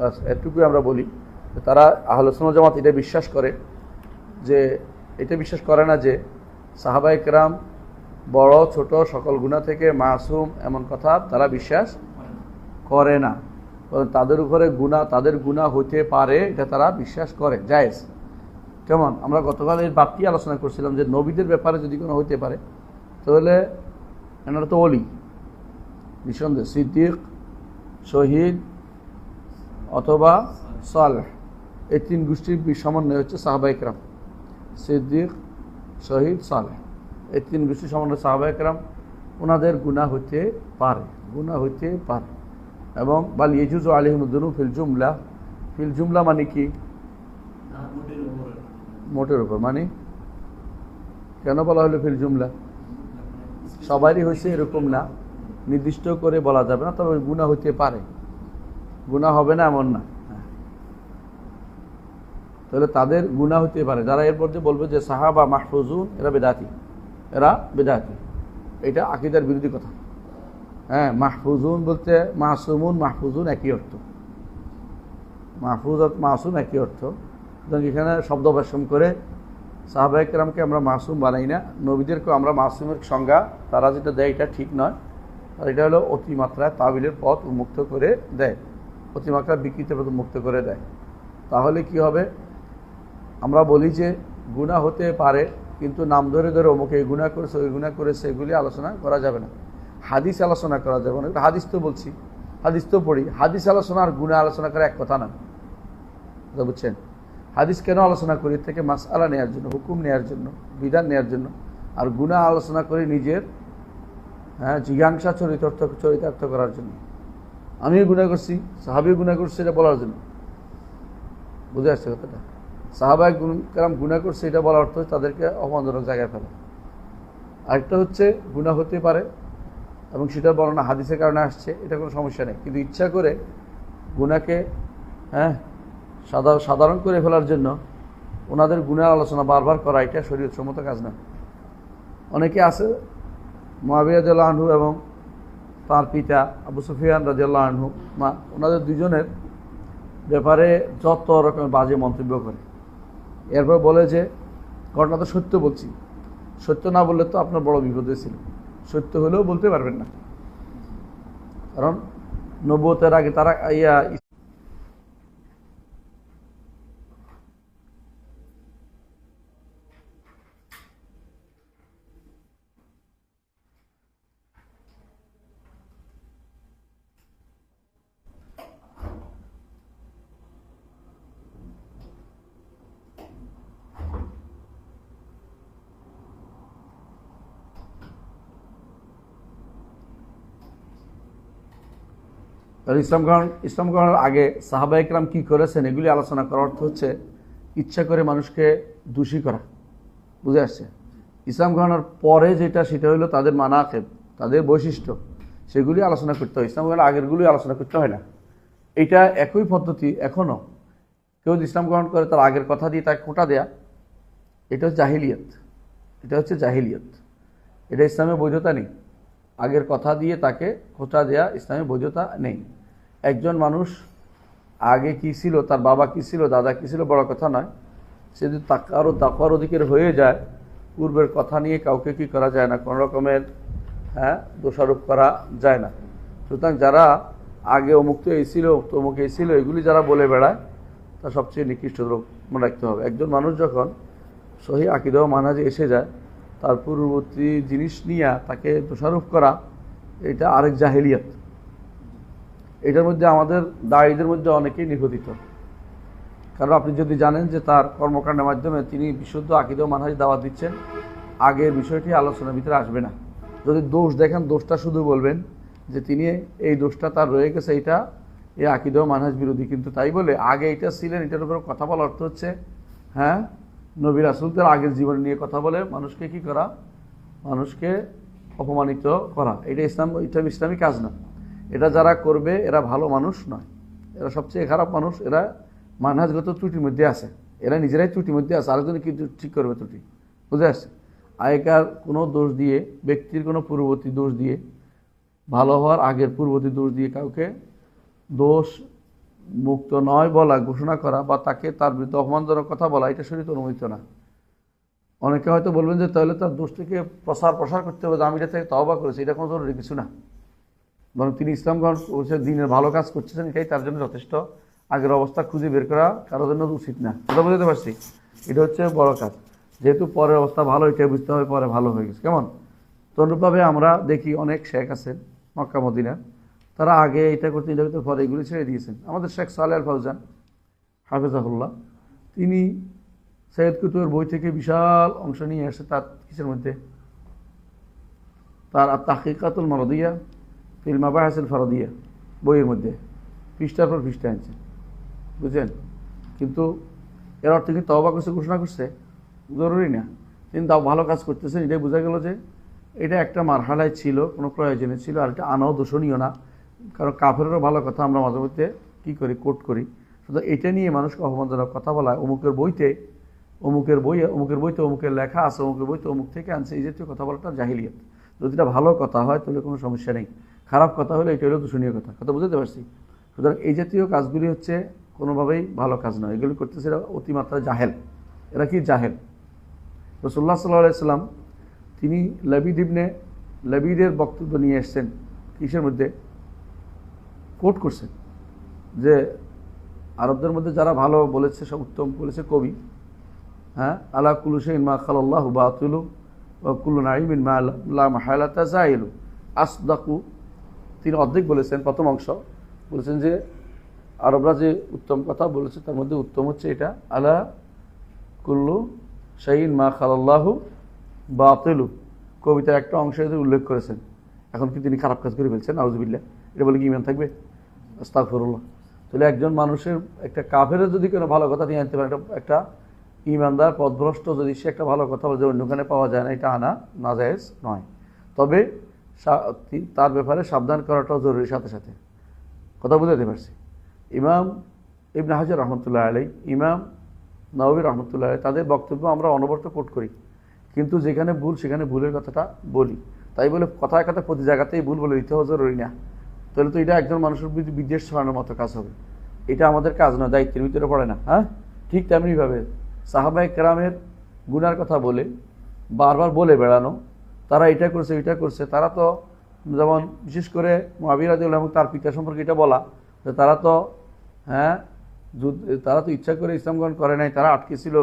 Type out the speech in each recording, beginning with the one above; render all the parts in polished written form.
আচ্ছা, এটুকুই আমরা বলি। তারা আহলে সুন্নাত জামাত এটা বিশ্বাস করে যে, এটা বিশ্বাস করে না যে সাহাবায়ে কেরাম বড় ছোট সকল গুনাহ থেকে মাসুম, এমন কথা তারা বিশ্বাস করে না। তাদের উপরে গুনাহ, তাদের গুনাহ হইতে পারে, এটা তারা বিশ্বাস করে, জায়েজ। কেমন আমরা গতকাল এর বাপটি আলোচনা করছিলাম যে নবীদের ব্যাপারে যদি কোনো হইতে পারে তাহলে এনারা তো ওলি, নিঃসন্দেহে সিদ্দিক, শহীদ অথবা সালেহ, এই তিন গোষ্ঠীর সমন্বয় হচ্ছে সাহাবায়ে কেরাম। সিদ্দিক, শহীদ, সালেহ, এই তিন গোষ্ঠীর সমন্বয় সাহাবায়ে কেরাম। ওনাদের গুনাহ হইতে পারে, গুনাহ হইতে পারে। এবং বাল ইয়াজুজু আলাইহিমুদ দুনূব ফিল জুমলা। ফিল জুমলা মানে কি? মোটের উপর। মানে কেন বলা হলো ফিল জুমলা? সবারই হয়েছে এরকম না, নির্দিষ্ট করে বলা যাবে না, তবে গুনাহ হইতে পারে, গুনাহ হবে না এমন না। তাহলে তাদের গুনাহ হইতে পারে। যারা এরপর যে বলবে যে সাহাবা মাহফুজুন, এরা বেদাতি, এরা বেদাতি, এটা আকীদার বিরোধী কথা। হ্যাঁ, মাহফুজুন বলতে মাসুমুন মাহফুজুন একই অর্থ, মাহফুজ মাসুম একই অর্থ। এখানে শব্দ ভাষণ করে সাহাবায়ে কেরামকে আমরা মাসুম বানাই না, নবীদেরকেও আমরা মাসুমের সংজ্ঞা তারা যেটা দেয় এটা ঠিক নয়। আর এটা হলো অতিমাত্রায় তাবিলের পথ উন্মুক্ত করে দেয়, অতিমাত্রায় বিকৃতির পথ উন্মুক্ত করে দেয়। তাহলে কি হবে? আমরা বলি যে গুনাহ হতে পারে, কিন্তু নাম ধরে ধরে অমুকে এই গুনাহ করেছে, ওই গুনাহ করেছে, এগুলি আলোচনা করা যাবে না। হাদিস আলোচনা করা যাবে না। হাদিস তো বলছি, হাদিস তো পড়ি। হাদিস আলোচনা আর গুনাহ আলোচনা করা এক কথা না, বুঝছেন? হাদিস কেন আলোচনা করি? থেকে মাসআলা নেওয়ার জন্য, হুকুম নেওয়ার জন্য, বিধান নেওয়ার জন্য। আর গুনাহ আলোচনা করি নিজের জিজ্ঞাসা চরিতার্থ করার জন্য। আমি গুনাহ করছি, সাহাবী গুনাহ করছে, এটা বলার জন্য। বুঝে আসছে কথাটা? সাহাবায়ে কেরাম গুনাহ করছে এটা বলার অর্থ তাদেরকে অপমানজনক জায়গায় ফেলা। আরেকটা হচ্ছে গুনাহ হতে পারে এবং সেটার বর্ণনা হাদিসের কারণে আসছে, এটা কোনো সমস্যা নেই। কিন্তু ইচ্ছা করে গুনাহকে সাধারণ করে ফেলার জন্য ওনাদের গুনার আলোচনা বারবার করা, এটা শরীয়তসম্মত কাজ না। অনেকে আছে মুআবিয়া রাদিয়াল্লাহু আনহু এবং তার পিতা আবু সুফিয়ান রাদিয়াল্লাহু আনহু, ওনাদের দুজনের ব্যাপারে যত রকমের বাজে মন্তব্য করে। এরপর বলে যে ঘটনা তো সত্য বলছি, সত্য না বললে তো আপনার বড় বিপদ হয়েছিল। সত্য হলেও বলতে পারবেন না, কারণ নবুয়তের আগে তারা ইসলাম গ্রহণের আগে সাহাবায়ে কেরাম কি করেছেন এগুলি আলোচনা করার অর্থ হচ্ছে ইচ্ছা করে মানুষকে দোষী করা। বুঝে আসছে? ইসলাম গ্রহণের পরে যেটা, সেটা হলো তাদের মানাকিব, তাদের বৈশিষ্ট্য, সেগুলি আলোচনা করতে হয়। ইসলাম গ্রহণের আগেরগুলি আলোচনা করতে হয় না। এটা একই পদ্ধতি এখনও। কেউ ইসলাম গ্রহণ করে তার আগের কথা দিয়ে তাকে খোঁটা দেয়া, এটা হচ্ছে জাহিলিয়াত। এটা হচ্ছে জাহিলিয়াত, এটা ইসলামের বৈধতা নেই। আগের কথা দিয়ে তাকে খোঁটা দেয়া ইসলামের বৈধতা নেই। একজন মানুষ আগে কি ছিল, তার বাবা কি ছিল, দাদা কি ছিল, বড় কথা নয়। সে যদি আরও তাকওয়ার অধিকার হয়ে যায়, পূর্বের কথা নিয়ে কাউকে কি করা যায় না, কোনো রকমের দোষারোপ করা যায় না। সুতরাং যারা আগে অমুক তো এই ছিল, তমুক এই ছিল, এগুলি যারা বলে বেড়ায়, তা সবচেয়ে নিকৃষ্ট লোক মনে রাখতে হবে। একজন মানুষ যখন সহি আকীদা ও মানহাজে এসে যায়, তার পূর্ববর্তী জিনিস নিয়ে তাকে দোষারোপ করা, এটা আরেক জাহেলিয়াত। এটার মধ্যে আমাদের দায়ীদের মধ্যে অনেকেই নিগঠিত। কারণ আপনি যদি জানেন যে তার কর্মকাণ্ডের মাধ্যমে তিনি বিশুদ্ধ আকীদা ও মানহাজ দাওয়াত দিচ্ছেন, আগের বিষয়টি আলোচনার ভিতরে আসবে না। যদি দোষ দেখেন, দোষটা শুধু বলবেন যে তিনি এই দোষটা তার রয়ে গেছে, এটা এই আকীদা ও মানহাজ বিরোধী। কিন্তু তাই বলে আগে এটা ছিলেন, এটার উপর কথা বলার অর্থ হচ্ছে নবী রাসূলদের আগের জীবন নিয়ে কথা বলে মানুষকে কি করা, মানুষকে অপমানিত করা। এটা ইসলামী কাজ না। এটা যারা করবে এরা ভালো মানুষ নয়, এরা সবচেয়ে খারাপ মানুষ। এরা মানহাজগত ত্রুটির মধ্যে আছে, এরা নিজেরাই ত্রুটির মধ্যে আছে, আরেকজনে কি ঠিক করবে ত্রুটি? বুঝে আসছে? আগেকার কোনো দোষ দিয়ে, ব্যক্তির কোনো পূর্ববর্তী দোষ দিয়ে, ভালো হওয়ার আগের পূর্ববর্তী দোষ দিয়ে কাউকে দোষ মুক্ত নয় বলা, ঘোষণা করা বা তাকে তার বিরুদ্ধে অপমানজনক কথা বলা, এটা শরীয়তে অনুমোদিত না। অনেকে হয়তো বলবেন যে তাহলে তার দোষটিকে প্রসার করতে হবে, যে আমি এটা থেকে তওবা করেছি, এটা কোনো জরুরি কিছু না। বরং তিনি ইসলাম গ্রহণ করছে, দিনের ভালো কাজ করতেছেন, এটাই তার জন্য যথেষ্ট। আগের অবস্থা খুঁজে বের করা কারোর জন্য উচিত না। কথা বুঝতে পারছি? এটা হচ্ছে বড় কাজ। যেহেতু পরের অবস্থা ভালো, এটাই বুঝতে হবে পরে ভালো হয়ে গেছে। কেমন? তদ্রূপভাবে আমরা দেখি অনেক শেখ আছেন মক্কা মদিনার, তারা আগে এটা করতে পরে এগুলি ছেড়ে দিয়েছেন। আমাদের শেখ সালেহ আল ফাউজান হাফেজাহুল্লাহ, তিনি সৈয়দ কুতুবের বই থেকে বিশাল অংশ নিয়ে আসে। তার কিসের মধ্যে? তার তাহকিকাতুল মারদিয়া ফিল মাবাহিসিল ফারদিয়া বইয়ের মধ্যে পৃষ্ঠার পর পৃষ্ঠা আনছেন, বুঝলেন? কিন্তু এর অর্থ কি তওবা করছে, ঘোষণা করছে? জরুরি না। তিনি তাও ভালো কাজ করতেছেন, এটাই বোঝা গেল যে এটা একটা মারহালায় ছিল, কোনো প্রয়োজনে ছিল, আর এটা আনাও দোষণীয় না। কারণ কাফেরেরও ভালো কথা আমরা মাঝে মধ্যে কী করি, কোট করি। শুধু এটা নিয়ে মানুষকে অপমানজনক কথা বলা, অমুকের বইতে অমুকের লেখা আছে, অমুকের বইতে অমুক থেকে আনছে, এই জাতীয় কথা বলাটা জাহিলিয়াত। যদি এটা ভালো কথা হয় তাহলে কোনো সমস্যা নেই, খারাপ কথা হলে এটা হলো দূষণীয় কথা। কথা বুঝতে পারছি? সুতরাং এই জাতীয় কাজগুলি হচ্ছে কোনোভাবেই ভালো কাজ নয়। এগুলি করতেছে এরা অতিমাত্রা জাহেল। এরা কি জাহেল? রাসূলুল্লাহ সাল্লাল্লাহু আলাইহি ওয়াসাল্লাম তিনি লাবিদের বক্তব্য নিয়ে এসছেন, কিসের মধ্যে কোট করছেন যে আরবদের মধ্যে যারা ভালো বলেছে, সব উত্তম বলেছে কবি, হ্যাঁ, আলা কুল্লু শাইইন মা খালাল্লাহু বাতিলু ওয়া কুল্লু নাঈমিন মা লা মাহালাতা যাইলু আসদাকু। তিনি অর্ধেক বলেছেন, প্রথম অংশ বলেছেন যে আরবরা যে উত্তম কথা বলেছে তার মধ্যে উত্তম হচ্ছে এটা, আলা কুল্লু শাইইন মা খালাল্লাহু বাতিলু। কবিতার একটা অংশে উল্লেখ করেছেন। এখন কি তিনি খারাপ কাজ করে ফেলছেন? নাউযুবিল্লাহ। এটা বলে কি ঈমান থাকবে? আস্তাগফিরুল্লাহ। তাহলে একজন মানুষের, একটা কাফেরের যদি কোনো ভালো কথা নিয়ে আনতে পারে, একটা ঈমানদার পথভ্রষ্ট যদি সে একটা ভালো কথা বলে, যে অন্যখানে পাওয়া যায় না, এটা আনা নাজায়েজ নয়। তবে তার ব্যাপারে সাবধান করাটাও জরুরি সাথে সাথে। কথা বুঝাতে পারছি? ইমাম ইবনে হাজার রহমতুল্লাহ আলাইহি, ইমাম নওয়াবী রহমতুল্লাহ আলাইহি, তাদের বক্তব্য আমরা অনবরত কোট করি, কিন্তু যেখানে ভুল সেখানে ভুলের কথাটা বলি। তাই বলে কথায় কথা প্রতি জায়গাতেই ভুল বলে দিতে হবে জরুরি না। তাহলে তো এটা একজন মানুষের বিদ্বেষ ছড়ানোর মতো কাজ হবে। এটা আমাদের কাজ নয়, দায়িত্বের ভিতরে পড়ে না। হ্যাঁ, ঠিক তেমনিভাবে সাহাবায়ে কেরামের গুনার কথা বলে বারবার বলে বেড়ানো, তারা এটা করছে ওইটা করছে, তারা তো যেমন বিশেষ করে মুআবিয়া রাদিয়াল্লাহু আনহু তার পিতা সম্পর্কে এটা বলা যে তারা তো ইচ্ছা করে ইসলাম গ্রহণ করে নাই, তারা আটকে ছিল,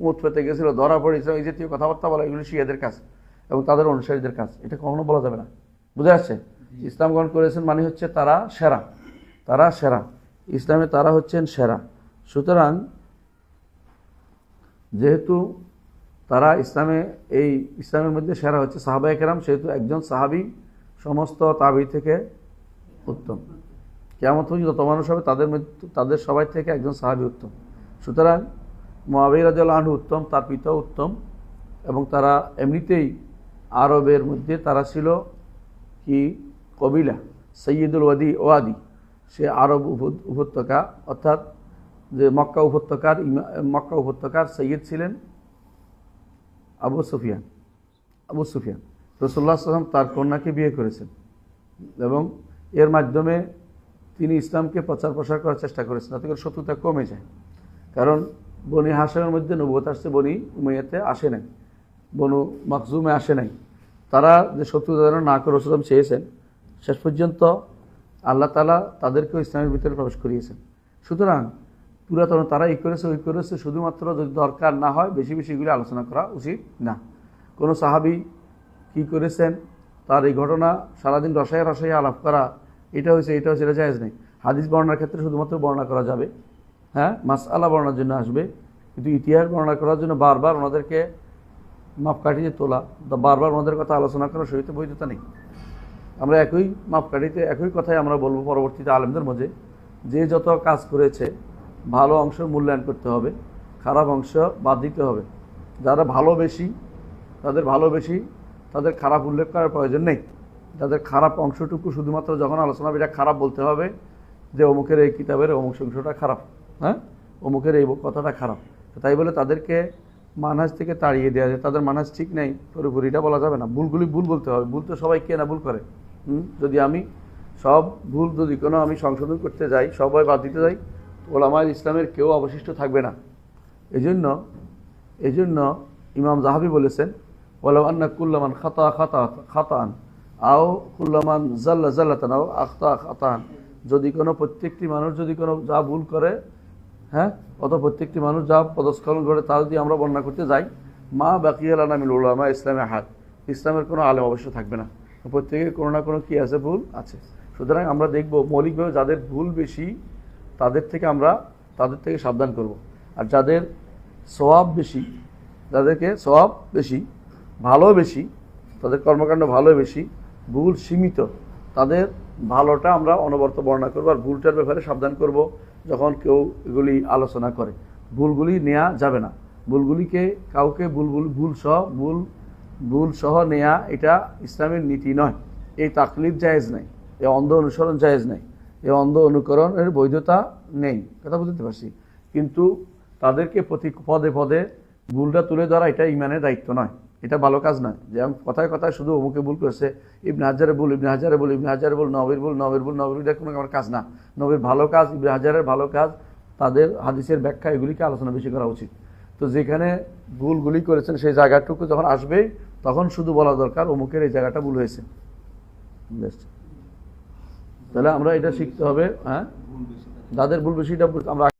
উঁট পেতে গেছিল, ধরা পড়ে ইসলাম, এই জাতীয় কথাবার্তা বলা, এগুলো শিয়াদের কাজ এবং তাদের অনুসারীদের কাজ। এটা কখনো বলা যাবে না। বুঝে আসছে? ইসলাম গ্রহণ করেছেন মানে হচ্ছে তারা সেরা, ইসলামে তারা হচ্ছেন সেরা। সুতরাং যেহেতু তারা ইসলামের মধ্যে সেরা হচ্ছে সাহাবায়ে কেরাম, সেহেতু একজন সাহাবী সমস্ত তাবী থেকে উত্তম। কিয়ামত পর্যন্ত যত মানুষ হবে তাদের সবাই থেকে একজন সাহাবী উত্তম। সুতরাং মুআবিয়া রাদিয়াল্লাহু আনহু উত্তম, তার পিতাও উত্তম, এবং তারা এমনিতেই আরবের মধ্যে তারা ছিল কি কবিলা সৈয়দুল ওয়াদি। সে আরব উপত্যকা, অর্থাৎ যে মক্কা উপত্যকার সৈয়দ ছিলেন আবু সুফিয়ান। রাসূলুল্লাহ সাল্লাল্লাহু আলাইহি ওয়াসাল্লাম তার কন্যাকে বিয়ে করেছেন এবং এর মাধ্যমে তিনি ইসলামকে প্রসার করার চেষ্টা করেছেন, যাতে করে শত্রুতা কমে যায়। কারণ বনি হাশিমের মধ্যে নবুয়ত আসছে, বনি উমাইয়াতে আসে নাই, বনু মাখজুমে আসে নাই। তারা যে শত্রুতা যেন না করে রাসূল চেয়েছেন, শেষ পর্যন্ত আল্লাহ তাআলা তাদেরকেও ইসলামের ভিতরে প্রবেশ করিয়েছেন। সুতরাং পুরাতন তারা এই করেছে ওই করেছে, শুধুমাত্র যদি দরকার না হয় বেশি বেশি এগুলি আলোচনা করা উচিত না। কোনো সাহাবী কি করেছেন তার এই ঘটনা সারাদিন রসায় আলাপ করা, এটা হয়েছে এটা জায়েজ নেই। হাদিস বর্ণনার ক্ষেত্রে শুধুমাত্র বর্ণনা করা যাবে, হ্যাঁ, মাসআলা বর্ণনার জন্য আসবে, কিন্তু ইতিহাস বর্ণনা করার জন্য বারবার ওনাদেরকে মাপকাঠিতে তোলা, বারবার ওনাদের কথা আলোচনা করার শরীয়তে বৈধতা নেই। আমরা একই মাপকাঠিতে একই কথাই আমরা বলবো পরবর্তীতে আলেমদের মধ্যে, যে যত কাজ করেছে ভালো অংশ মূল্যায়ন করতে হবে, খারাপ অংশ বাদ দিতে হবে। যারা ভালোবেসি তাদের খারাপ উল্লেখ করার প্রয়োজন নেই। তাদের খারাপ অংশটুকু শুধুমাত্র যখন আলোচনা এটা খারাপ বলতে হবে, যে অমুকের এই কিতাবের অমুক অংশটা খারাপ, হ্যাঁ, অমুকের এই কথাটা খারাপ, তাই বলে তাদেরকে মানহাজ থেকে তাড়িয়ে দেওয়া যায়, তাদের মানহাজ ঠিক নেই পুরোপুরি, এটা বলা যাবে না। ভুলগুলি ভুল বলতে হবে। ভুল তো সবাই কে না ভুল করে। যদি আমি সব ভুল যদি কোনো আমি সংশোধন করতে যাই, সবাই বাদ দিতে যাই, ওলামায়ে ইসলামের কেউ অবশিষ্ট থাকবে না। এজন্য ইমাম যাহাবী বলেছেন, ওয়ালাউ আন্না কুল্লামান খাতাআন আও কুল্লামান জাল্লা জাল্লাতান আও আখতা খাতাআন, যদি কোনো প্রত্যেকটি মানুষ যদি কোনো যা ভুল করে, হ্যাঁ, অত প্রত্যেকটি মানুষ যা পদস্খলন করে তা যদি আমরা বর্ণনা করতে যাই, মা বাকিয়া লানা মিল উলামা ইসলামে হাত, ইসলামের কোনো আলেম অবশ্য থাকবে না। প্রত্যেকের কোনো না কোনো কি আছে, ভুল আছে। সুতরাং আমরা দেখব মৌলিকভাবে যাদের ভুল বেশি তাদের থেকে সাবধান করব। আর যাদের সওয়াব বেশি, যাদেরকে সওয়াব বেশি, ভালো বেশি, তাদের কর্মকাণ্ড ভালো বেশি, ভুল সীমিত, তাদের ভালোটা আমরা অনবরত বর্ণনা করবো। আর ভুলটার ব্যাপারে সাবধান করব যখন কেউ এগুলি আলোচনা করে। ভুলগুলি নেওয়া যাবে না, ভুলগুলিকে কাউকে ভুল সহ নেয়া এটা ইসলামের নীতি নয়। এই তাকলিদ জায়েজ নাই, এই অন্ধ অনুসরণ জায়েজ নাই, এই অন্ধ অনুকরণের বৈধতা নেই, কথা বুঝতে পারছি। কিন্তু তাদেরকে প্রতি পদে পদে ভুলটা তুলে ধরা এটা ইমানের দায়িত্ব নয়, এটা ভালো কাজ নয়। যে আমি কথায় কথায় শুধু অমুকে ভুল করেছে, ইবনে হাজারের ভুল, নবীর ভুল, এটা কোনো আমার কাজ না। নবীর ভালো কাজ, ইবনে হাজারের ভালো কাজ, তাদের হাদিসের ব্যাখ্যা, এগুলিকে আলোচনা বেশি করা উচিত। তো যেখানে ভুলগুলি করেছেন সেই জায়গাটুকু যখন আসবে তখন শুধু বলা দরকার অমুকের এই জায়গাটা ভুল হয়েছে। তাহলে আমরা এটা শিখতে হবে, হ্যাঁ, যাদের ভুল বেশিটা আমরা